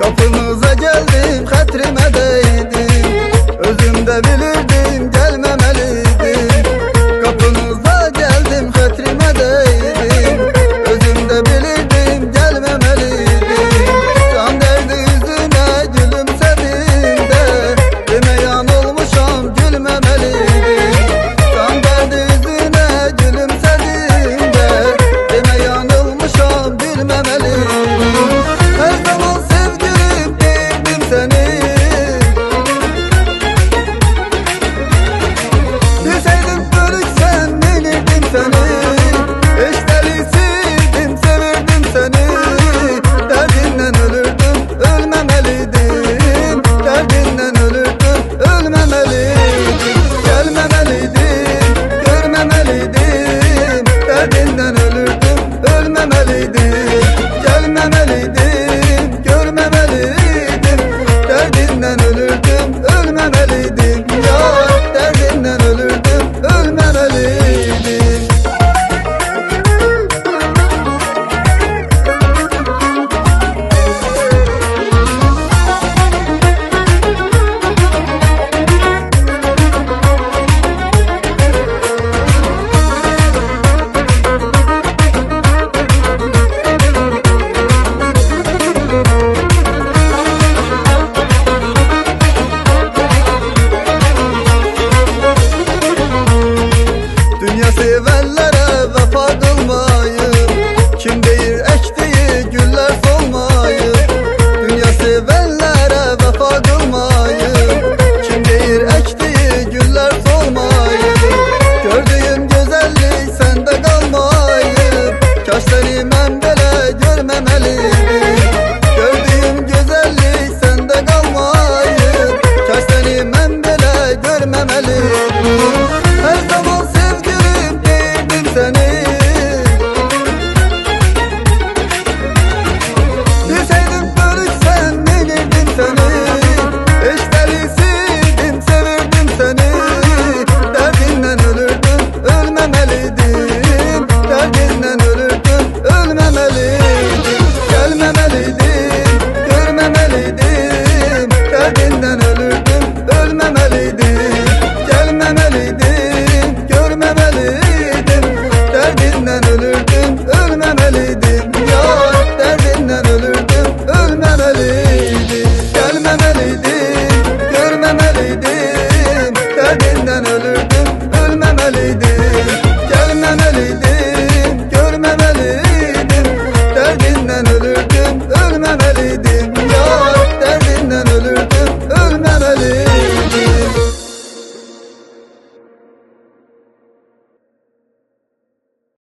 Kapınıza geldim, hatrime değdim. Özümde bilirdim, gelmemeliydim. Kapınıza geldim, hatrime değdim. Özümde bilirdim, gelmemeliydim. Can derdi yüzüne gülümsedim de, deme yanılmışam, gülmemeliydim. Can derdi yüzüne gülümsedim de, deme yanılmışam, gülmemeliydim. Her zaman sevgilim bildim seni. Düşeydim bölüksen bilirdim seni. Eşlerisiydim sevirdim seni. Derdinden ölürdüm ölmemeliydim. Derdinden ölürdüm ölmemeliydim. Gelmemeliydim görmemeliydim. Derdinden ölürdüm ölmemeliydim. Gelmemeliydim görmemeliydim. Derdinden ölürdüm ölmemeliydim. Ya derdinden ölürdüm ölmemeliydim. Dünya sevenlere vefa kılmayıp, kim deyir ektiği güller solmayıp. Dünya sevenlere vefa kılmayıp, kim deyir ektiği güller solmayıp. Gördüğüm güzellik sende kalmayıp, kaş seni mən belə görmemeliydim. Gördüğüm güzellik sende kalmayıp, kaş seni mən belə görmemeliydim. Her zaman sevgilim bildim seni. Düşeydim bölüksen bilirdim seni. Eşlerisiydim sevirdim seni. Derdinden ölürdüm ölmemeliydim. Derdinden ölürdüm ölmemeliydim. Gelmemeliydim görmemeliydim. Derdinden ölürdüm ölmemeliydim. Gelmemeliydim görmemeliydim. Derdinden ölürdüm ölmemeliydim. Ya derdinden ölürdüm ölmemeliydim. Gelmemeliydim görmemeliydim. Derdinden ölürdüm ölmemeliydim. Gelmemeliydim görmemeliydim. Derdinden ölürdüm ölmemeliydim.